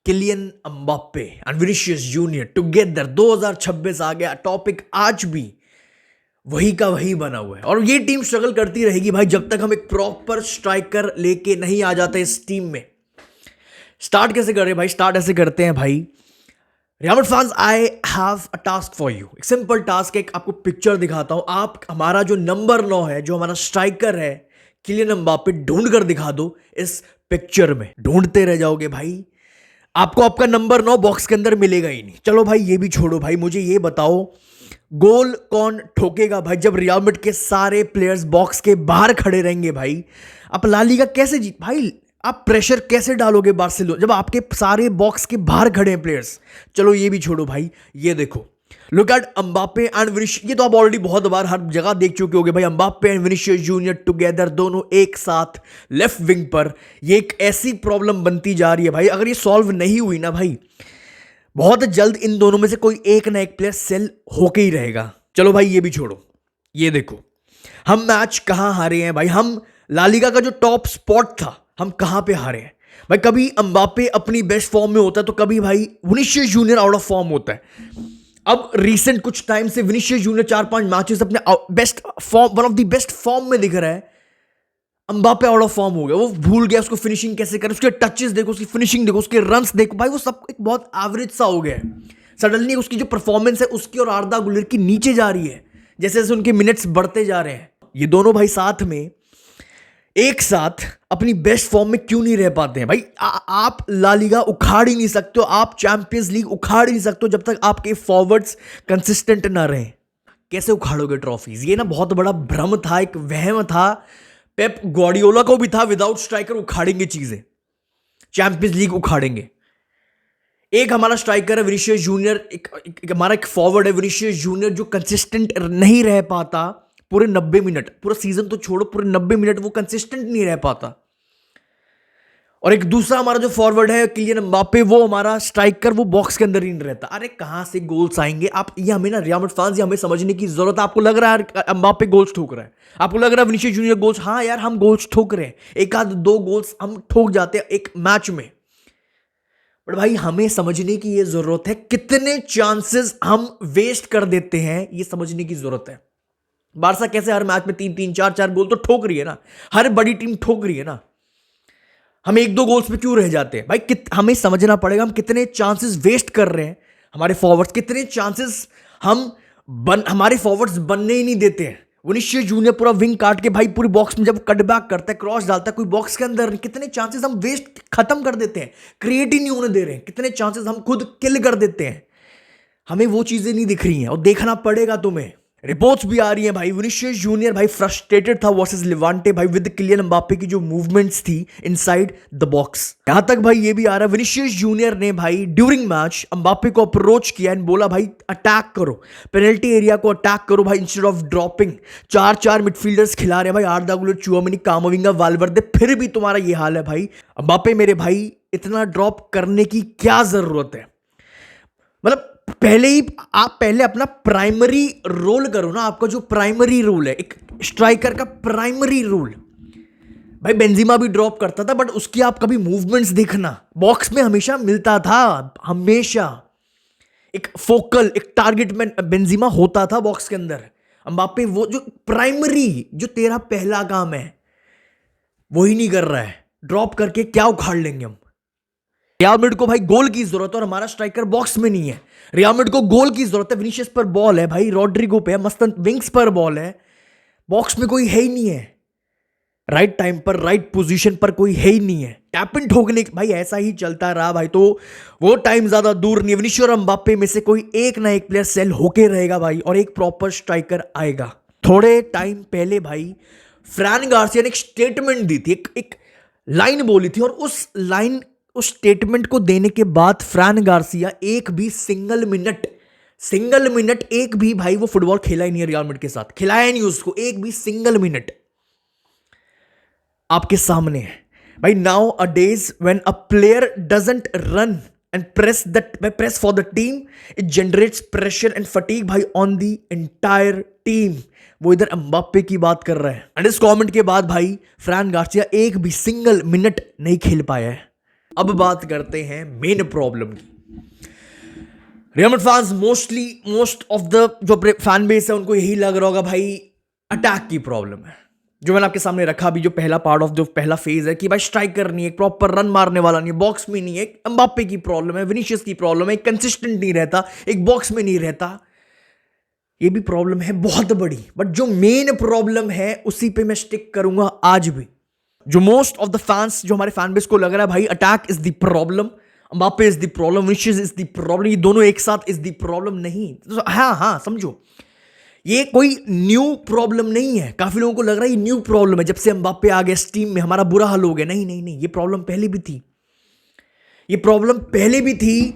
Kylian Mbappe and Vinicius junior together 2026 आ गया। Topic आज भी वही का वही बना हुआ है और ये टीम स्ट्रगल करती रहेगी भाई जब तक हम एक प्रॉपर स्ट्राइकर लेके नहीं आ जाते इस टीम में। स्टार्ट कैसे कर रहे हैं भाई? स्टार्ट ऐसे करते हैं भाई। Real Madrid fans, I have a task for you. एक सिंपल टास्क है, एक आपको पिक्चर दिखाता हूं। आप हमारा जो नंबर 9 है, जो हमारा स्ट्राइकर है किलियन एम्बाप्पे, ढूंढ कर दिखा दो इस पिक्चर में। ढूंढते रह जाओगे भाई, आपको आपका नंबर 9 बॉक्स के अंदर मिलेगा ही नहीं। चलो भाई ये भी छोड़ो भाई, मुझे ये बताओ गोल कौन ठोकेगा भाई जब रियल मैड्रिड के सारे प्लेयर्स बॉक्स के बाहर खड़े रहेंगे भाई? आप ला लीगा कैसे जीत भाई? आप प्रेशर कैसे डालोगे बार्सिलोना जब आपके सारे बॉक्स के बाहर खड़े हैं प्लेयर्स? चलो ये भी छोड़ो भाई, ये देखो, look at Mbappe and Vinicius. ये तो आप ऑलरेडी बहुत बार हर जगह देख चुके होगे भाई। Mbappe and Vinicius junior together, दोनों एक साथ लेफ्ट विंग पर। ये एक ऐसी प्रॉब्लम बनती जा रही है भाई, अगर ये सॉल्व नहीं हुई ना भाई, बहुत जल्द इन दोनों में से कोई एक ना एक प्लेयर सेल होके ही रहेगा। चलो भाई ये भी छोड़ो, ये देखो हम मैच कहां हारे हैं भाई। हम ला लीगा का जो टॉप स्पॉट था, हम कहां पे हारे हैं भाई? कभी एम्बाप्पे अपनी बेस्ट फॉर्म में होता है तो कभी भाई Vinicius junior out of form होता है। अब रिसेंट कुछ टाइम से विनीसियस जूनियर 4-5 मैचेस अपने best form, one of the best form में दिख रहा है। एम्बाप्पे आउट ऑफ फॉर्म हो गया, वो भूल गया उसको फिनिशिंग कैसे करे। उसके टचेस देखो, उसकी फिनिशिंग देखो, उसके रन्स देखो भाई, वो सब एक बहुत एवरेज सा हो गया है। सडनली उसकी जो परफॉर्मेंस है उसकी और आर्दा गुलर की नीचे जा रही है जैसे जैसे उनके मिनट्स बढ़ते जा रहे हैं। ये दोनों भाई साथ में एक साथ अपनी बेस्ट फॉर्म में क्यों नहीं रह पाते हैं भाई? आप ला लीगा उखाड़ ही नहीं सकते हो, आप चैंपियंस लीग उखाड़ ही नहीं सकते हो जब तक आपके फॉरवर्ड्स कंसिस्टेंट ना रहें। कैसे उखाड़ोगे ट्रॉफीज? ये ना बहुत बड़ा भ्रम था, एक वहम था। पेप ग्वार्डियोला को भी था, विदाउट स्ट्राइकर उखाड़ेंगे चीजें, चैंपियंस लीग उखाड़ेंगे। एक हमारा स्ट्राइकर है विनीसियस जूनियर, एक हमारा एक फॉरवर्ड है विनीसियस जूनियर जो कंसिस्टेंट नहीं रह पाता पूरे 90 मिनट। पूरा सीजन तो छोड़ो, पूरे 90 मिनट वो कंसिस्टेंट नहीं रह पाता। और एक दूसरा हमारा जो फॉरवर्ड है किलियन एम्बाप्पे, वो हमारा स्ट्राइकर, वो बॉक्स के अंदर ही नहीं रहता। अरे कहां से गोल्स आएंगे? आप ये हमें ना रियल मैड्रिड फैंस, ये हमें समझने की जरूरत है। आपको लग रहा है एम्बाप्पे गोल्स ठोक रहा है, आपको लग रहा है विनीसियस जूनियर गोल्स, हाँ यार हम गोल्स ठोक रहे हैं, एक आध दो गोल्स हम ठोक जाते हैं एक मैच में। बट भाई हमें समझने की ये जरूरत है कितने चांसेस हम वेस्ट कर देते हैं, ये समझने की जरूरत है। बारसा कैसे हर मैच में 3-3 4-4 गोल तो ठोक रही है ना, हर बड़ी टीम ठोक रही है ना। हम 1-2 गोल्स पे क्यों रह जाते हैं भाई? हमें समझना पड़ेगा हम कितने चांसेस वेस्ट कर रहे हैं। हमारे फॉरवर्ड्स कितने चांसेस हमारे फॉरवर्ड्स बनने ही नहीं देते हैं। विनीसियस जूनियर पूरा विंग काट के भाई पूरी बॉक्स में जब कट बैक करता है, क्रॉस डालता है, कोई बॉक्स के अंदर, कितने चांसेस हम वेस्ट खत्म कर देते हैं, क्रिएट ही नहीं होने दे रहे हैं। कितने चांसेस हम खुद किल कर देते हैं। हमें वो चीजें नहीं दिख रही हैं और देखना पड़ेगा तुम्हें। रिपोर्ट्स भी आ रही हैं भाई, विनीसियस जूनियर भाई फ्रस्ट्रेटेड था वर्सेस लिवांटे भाई विद किलियन एम्बाप्पे की जो मूवमेंट्स थी इनसाइड द बॉक्स। यहां तक भाई ये भी आ रहा है विनीसियस जूनियर ने भाई ड्यूरिंग मैच एम्बाप्पे को अप्रोच किया एंड बोला भाई अटैक करो, पेनल्टी एरिया को अटैक करो भाई इंस्टेड ऑफ ड्रॉपिंग। 4-4 मिडफील्डर्स खिला रहे हैं भाई, आर्दा गुलर, चुआमेनी, कामाविंगा, वाल्वर्दे, फिर भी तुम्हारा ये हाल है भाई। एम्बाप्पे मेरे भाई इतना ड्रॉप करने की क्या जरूरत है? मतलब पहले अपना प्राइमरी रोल करो ना। आपका जो प्राइमरी रोल है एक स्ट्राइकर का, प्राइमरी रोल भाई बेंजीमा भी ड्रॉप करता था बट उसकी आप कभी मूवमेंट्स देखना, बॉक्स में हमेशा मिलता था, हमेशा एक फोकल, एक टारगेट में बेंजीमा होता था बॉक्स के अंदर। एम्बाप्पे वो जो प्राइमरी, जो तेरा पहला काम है वही नहीं कर रहा है। ड्रॉप करके क्या उखाड़ लेंगे हम? रियल मैड्रिड को भाई गोल की जरूरत है और हमारा स्ट्राइकर बॉक्स में नहीं है। रियल मैड्रिड को गोल की जरूरत है, विनीसियस पर बॉल है भाई, रॉड्रिगो पे है, मस्तन विंग्स पर बॉल है, बॉक्स में कोई है ही नहीं है। राइट टाइम पर राइट पोजीशन पर कोई है ही नहीं है। टैप इन ठोकने भाई ऐसा ही चलता रहा भाई तो वो टाइम ज्यादा दूर नहीं है। विनीसियस और एम्बाप्पे में से कोई एक ना एक प्लेयर सेल होके रहेगा भाई और एक प्रॉपर स्ट्राइकर आएगा। थोड़े टाइम पहले भाई फ्रैन गार्सिया ने एक स्टेटमेंट दी थी, एक लाइन बोली थी, और उस स्टेटमेंट को देने के बाद फ्रैन गार्सिया एक भी सिंगल मिनट एक भी भाई वो फुटबॉल खेला ही नहीं है रियल मैड्रिड के साथ, खिलाया नहीं उसको एक भी सिंगल मिनट। आपके सामने है भाई। Now a days when a player doesn't run and press for the team, it generates pressure and fatigue भाई ऑन द एंटायर टीम। वो इधर एम्बाप्पे की बात कर रहा है एंड इस कमेंट के बाद भाई फ्रैन गार्सिया एक भी सिंगल मिनट नहीं खेल पाया है। अब बात करते हैं मेन प्रॉब्लम की। Real Madrid fans most of the जो फैन बेस है उनको यही लग रहा होगा भाई अटैक की प्रॉब्लम है, जो मैंने आपके सामने रखा भी, जो पहला पार्ट ऑफ जो पहला फेज है कि भाई स्ट्राइकर नहीं है, प्रॉपर रन मारने वाला नहीं है, बॉक्स में नहीं है, एम्बाप्पे की प्रॉब्लम है, विनीशियस की प्रॉब्लम है, कंसिस्टेंट नहीं रहता, एक बॉक्स में नहीं रहता, ये भी प्रॉब्लम है बहुत बड़ी। बट जो मेन प्रॉब्लम है उसी पे मैं स्टिक करूंगा आज भी। जो मोस्ट ऑफ द फैंस, जो हमारे फैन बेस को लग रहा है भाई attack is the problem, Mbappe is the problem, Vinicius is the problem, ये दोनों एक साथ इज द प्रॉब्लम, नहीं। तो हाँ समझो, ये कोई न्यू प्रॉब्लम नहीं है। काफी लोगों को लग रहा है ये न्यू प्रॉब्लम है, जब से एम्बाप्पे आ गया इस टीम में हमारा बुरा हाल हो गया। नहीं, ये प्रॉब्लम पहले भी थी, ये प्रॉब्लम पहले भी थी,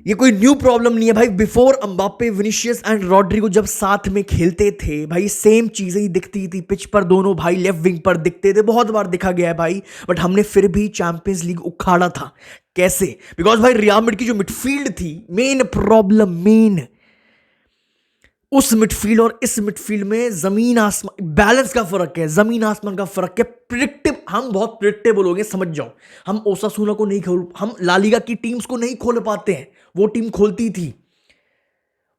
ये कोई न्यू प्रॉब्लम नहीं है भाई। Before Mbappe, Vinicius and Rodrygo जब साथ में खेलते थे भाई सेम चीजें ही दिखती थी पिच पर, दोनों भाई लेफ्ट विंग पर दिखते थे, बहुत बार दिखा गया है भाई। बट हमने फिर भी चैंपियंस लीग उखाड़ा था। कैसे? बिकॉज भाई रियल मैड्रिड की जो मिडफील्ड थी, मेन प्रॉब्लम, उस मिडफील्ड और इस मिडफील्ड में जमीन आसमान, बैलेंस का फर्क है, जमीन आसमान का फर्क है। हम बहुत प्रिडिक्टेबल हो गए, समझ जाओ। हम ओसासुना को नहीं खोल, हम ला लीगा की टीम्स को नहीं खोल पाते हैं, वो टीम खोलती थी,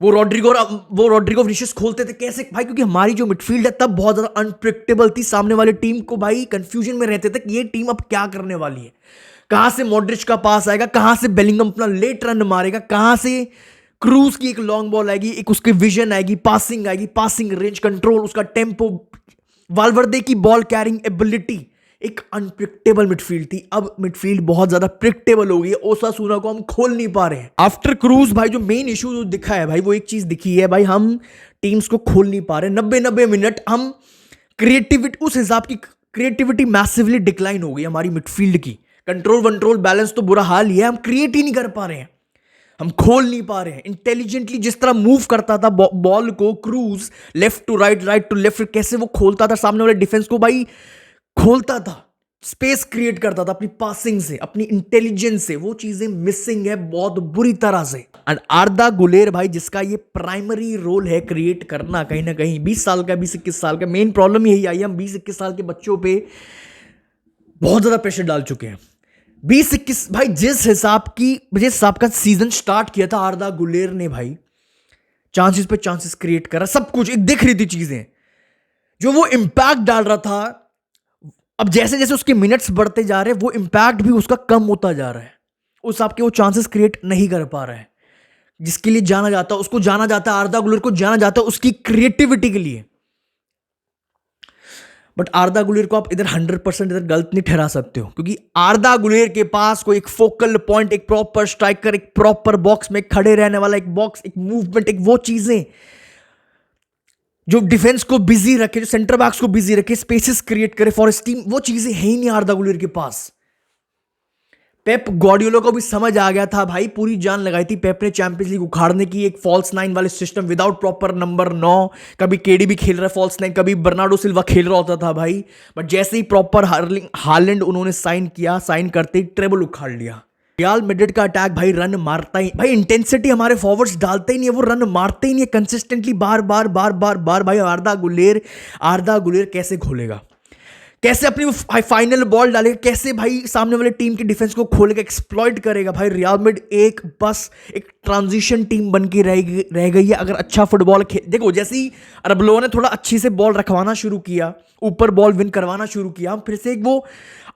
वो रॉड्रिगो विनीशियस खोलते थे। कैसे भाई? क्योंकि हमारी जो मिडफील्ड है तब बहुत ज्यादा अनप्रिडिक्टेबल थी, सामने वाली टीम को भाई कंफ्यूजन में रहते थे कि ये टीम अब क्या करने वाली है, कहां से मॉड्रिच का पास आएगा, कहां से बेलिंगम अपना लेट रन मारेगा, कहां से क्रूज की एक लॉन्ग बॉल आएगी, एक उसकी विजन आएगी, पासिंग रेंज, कंट्रोल, उसका टेम्पो, वाल्वर्दे की बॉल कैरिंग एबिलिटी। एक अनप्रिडिक्टेबल मिडफील्ड थी। अब मिडफील्ड बहुत ज्यादा प्रिडिक्टेबल हो गई है, ओसासुना को हम खोल नहीं पा रहे हैं। आफ्टर क्रूज भाई जो मेन इशू जो दिखा है भाई, वो एक चीज दिखी है भाई, हम टीम्स को खोल नहीं पा रहे। 90 मिनट हम क्रिएटिविटी, उस हिसाब की क्रिएटिविटी मैसिवली डिक्लाइन हो गई हमारी मिडफील्ड की। कंट्रोल बैलेंस तो बुरा हाल ही है, हम क्रिएट ही नहीं कर पा रहे हैं, हम खोल नहीं पा रहे हैं। इंटेलिजेंटली जिस तरह मूव करता था बॉल को क्रूज, left to right to left, कैसे वो खोलता था सामने वाले डिफेंस को भाई, खोलता था, स्पेस क्रिएट करता था अपनी पासिंग से, अपनी इंटेलिजेंस से, वो चीजें मिसिंग है बहुत बुरी तरह से। एंड आर्दा गुलेर भाई, जिसका ये प्राइमरी रोल है क्रिएट करना, कहीं ना कहीं 20 साल का, 20-21 साल का, मेन प्रॉब्लम यही आई, हम 20-21 साल के बच्चों पे बहुत ज्यादा प्रेशर डाल चुके हैं। 20-21 भाई, जिस हिसाब का सीजन स्टार्ट किया था आर्दा गुलेर ने भाई, चांसेस पे चांसेस क्रिएट करा, सब कुछ एक दिख रही थी चीजें, जो वो इंपैक्ट डाल रहा था। अब जैसे जैसे उसके मिनट्स बढ़ते जा रहे हैं, वो इंपैक्ट भी उसका कम होता जा रहा है, उस आपके वो चांसेस क्रिएट नहीं कर पा रहा है। जिसके लिए जाना जाता है, उसको जाना जाता है, आर्दा गुलेर को जाना जाता है उसकी क्रिएटिविटी के लिए। बट आर्दा गुलेर को आप इधर 100% इधर गलत नहीं ठहरा सकते हो, क्योंकि आर्दा गुलेर के पास कोई एक फोकल पॉइंट, एक प्रॉपर स्ट्राइकर, एक प्रॉपर बॉक्स में खड़े रहने वाला एक बॉक्स, एक मूवमेंट, एक वो चीजें जो डिफेंस को बिजी रखे, जो सेंटर बैक्स को बिजी रखे, स्पेसेस क्रिएट करे फॉर हिज टीम, वो चीजें है ही नहीं आर्दा गुलेर के पास। पेप गॉर्डियोला को भी समझ आ गया था भाई, पूरी जान लगाई थी पेप ने चैंपियंस लीग उखाड़ने की, एक फॉल्स 9 वाले सिस्टम विदाउट प्रॉपर नंबर 9, कभी केडीबी खेल रहा है फॉल्स 9, कभी बर्नार्डो सिल्वा खेल रहा होता था भाई। बट जैसे ही प्रॉपर हालैंड उन्होंने साइन किया, साइन करते ही ट्रेबल उखाड़ लिया। रियल मैड्रिड का अटैक भाई रन मारता ही भाई, इंटेंसिटी हमारे फॉरवर्ड्स डालते ही नहीं है, वो रन मारते ही नहीं है कंसिस्टेंटली, बार बार भाई। आर्दा गुलेर कैसे खोलेगा, कैसे अपनी फाइनल बॉल डालेगा, कैसे भाई सामने वाले टीम की डिफेंस को खोलेगा, एक्सप्लॉइट करेगा भाई। रियल मैड्रिड बस एक ट्रांजिशन टीम बन के रह गई है। अगर अच्छा फुटबॉल देखो, जैसे ही अरबलोवा ने थोड़ा अच्छी से बॉल रखवाना शुरू किया, ऊपर बॉल विन करवाना शुरू किया, हम फिर से एक वो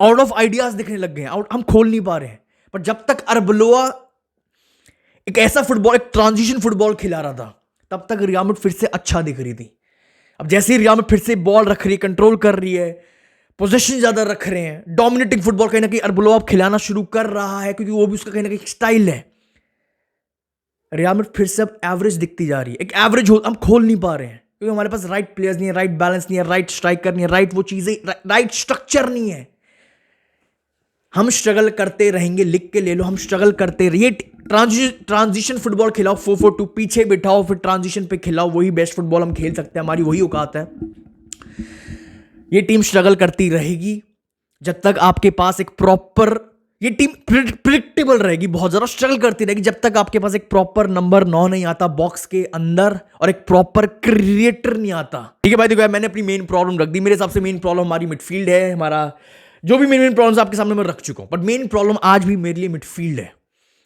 आउट ऑफ आइडियाज दिखने लग गए, हम खोल नहीं पा रहे हैं। पर जब तक अरबलोवा एक ऐसा फुटबॉल, एक ट्रांजिशन फुटबॉल खिला रहा था, तब तक रियल मैड्रिड फिर से अच्छा दिख रही थी। अब जैसे ही रियल मैड्रिड फिर से बॉल रख रही है, कंट्रोल कर रही है, पोजीशन ज्यादा रख रहे हैं, डोमिनेटिंग फुटबॉल कहीं ना कहीं अरबलोवा खिलाना शुरू कर रहा है, क्योंकि वो भी उसका कहीं ना कहीं स्टाइल है। रियल मैड्रिड फिर से अब एवरेज दिखती जा रही है, एक एवरेज हम खोल नहीं पा रहे हैं, क्योंकि हमारे पास राइट प्लेयर्स नहीं है, राइट बैलेंस नहीं है, राइट स्ट्राइकर नहीं है, राइट वो चीजें, राइट स्ट्रक्चर नहीं है। हम स्ट्रगल करते रहेंगे, लिख के ले लो, हम स्ट्रगल करते रहिए। ट्रांजिशन फुटबॉल खिलाओ, 4-4-2 पीछे बिठाओ, फिर ट्रांजिशन पे खिलाओ, वही बेस्ट फुटबॉल हम खेल सकते हैं, हमारी वही औकात है। ये टीम स्ट्रगल करती रहेगी जब तक आपके पास एक प्रॉपर, ये टीम प्रिडिक्टेबल रहेगी, बहुत ज्यादा स्ट्रगल करती रहेगी जब तक आपके पास एक प्रॉपर नंबर 9 नहीं आता बॉक्स के अंदर, और एक प्रॉपर क्रिएटर नहीं आता। ठीक है भाई, देखो मैंने अपनी मेन प्रॉब्लम रख दी। मेरे हिसाब से मेन प्रॉब्लम हमारी मिडफील्ड है, हमारा जो भी मेन प्रॉब्लम्स आपके सामने मैं रख चुका हूं, बट मेन प्रॉब्लम आज भी मेरे लिए मिडफील्ड है।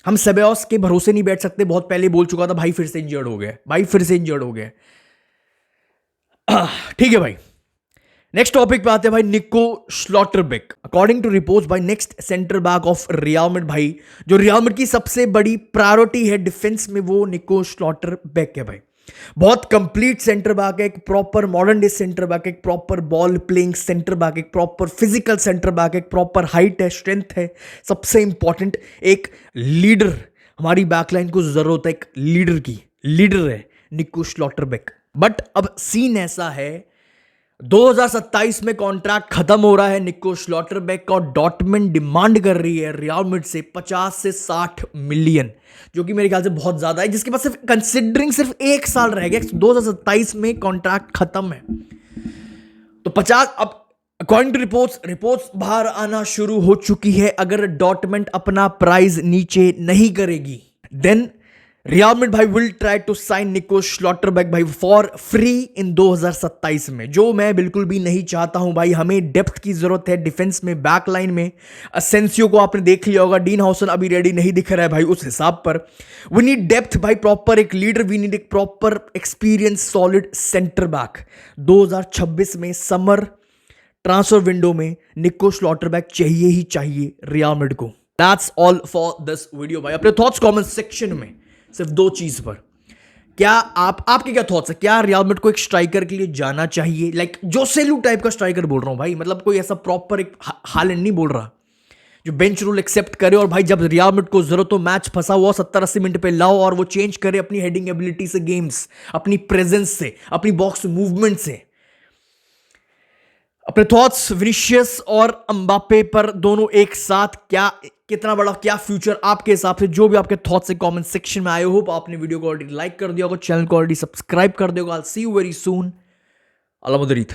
हम सेबायोस के भरोसे नहीं बैठ सकते, बहुत पहले बोल चुका था भाई, फिर से इंजर्ड हो गया भाई, फिर से इंजर्ड हो गया। ठीक है भाई, नेक्स्ट टॉपिक पे आते हैं भाई, निको स्लॉटरबेक। अकॉर्डिंग टू रिपोर्ट्स भाई, next centre back of real Madrid भाई, जो रियल मैड्रिड की सबसे बड़ी प्रायोरिटी है डिफेंस में, वो निको स्लॉटरबेक है भाई। बहुत कंप्लीट सेंटर बैक है, एक proper modern day centre back, एक proper ball playing centre back, एक प्रॉपर फिजिकल सेंटर बैक, एक प्रॉपर हाइट है, स्ट्रेंथ है, सबसे इंपॉर्टेंट एक लीडर। हमारी बैकलाइन को जरूरत है एक लीडर की, लीडर है निको स्लॉटरबेक। बट अब सीन ऐसा है, 2027 में कॉन्ट्रैक्ट खत्म हो रहा है निको स्लॉटरबेक का, और डॉर्टमुंड डिमांड कर रही है रियल मैड्रिड से 50 से 60 मिलियन, जो कि मेरे ख्याल से बहुत ज्यादा है, जिसके पास सिर्फ कंसिडरिंग सिर्फ 1 साल रह गया, 2027 में कॉन्ट्रैक्ट खत्म है। तो 50, अब अकॉर्डिंग टू रिपोर्ट्स बाहर आना शुरू हो चुकी है, अगर डॉर्टमुंड अपना प्राइस नीचे नहीं करेगी, देन रियल मैड्रिड भाई विल ट्राई टू साइन निको स्लॉटरबेक भाई फॉर फ्री इन 2027 में, जो मैं बिल्कुल भी नहीं चाहता हूं भाई। हमें डेप्थ की जरूरत है डिफेंस में, बैक लाइन में। असेंसियो को आपने देख लिया होगा, डीन हाउसन अभी रेडी नहीं दिख रहा है भाई, उस हिसाब पर वी नीड डेप्थ भाई, प्रॉपर एक लीडर, वी नीड एक proper experience solid centre back. 2026 में समर ट्रांसफर विंडो में निको स्लॉटरबेक चाहिए ही चाहिए रियल मैड्रिड को। That's all for this video भाई। अपने थॉट्स कमेंट सेक्शन में सिर्फ 2 चीज पर, क्या आपके क्या थॉट्स है, क्या रियल मैड्रिड को एक स्ट्राइकर के लिए जाना चाहिए, लाइक जोसेलू टाइप का स्ट्राइकर बोल रहा हूं भाई, मतलब कोई ऐसा प्रॉपर एक हालैंड नहीं बोल रहा, जो बेंच रूल एक्सेप्ट करे, और भाई जब रियल मैड्रिड को जरूरत हो, मैच फंसा हुआ 70-80 मिनट पे लाओ, और वो चेंज करे अपनी हेडिंग एबिलिटी से गेम्स, अपनी प्रेजेंस से, अपनी बॉक्स मूवमेंट से। अपने थॉट्स विनीशियस और एम्बापे पर दोनों एक साथ, क्या कितना बड़ा क्या फ्यूचर आपके हिसाब से, जो भी आपके थॉट्स है कमेंट सेक्शन में। आई होप आपने वीडियो को ऑलरेडी लाइक कर दिया होगा, चैनल को ऑलरेडी सब्सक्राइब कर दिया होगा। I will see you very soon. अल्लाह मुदरीत।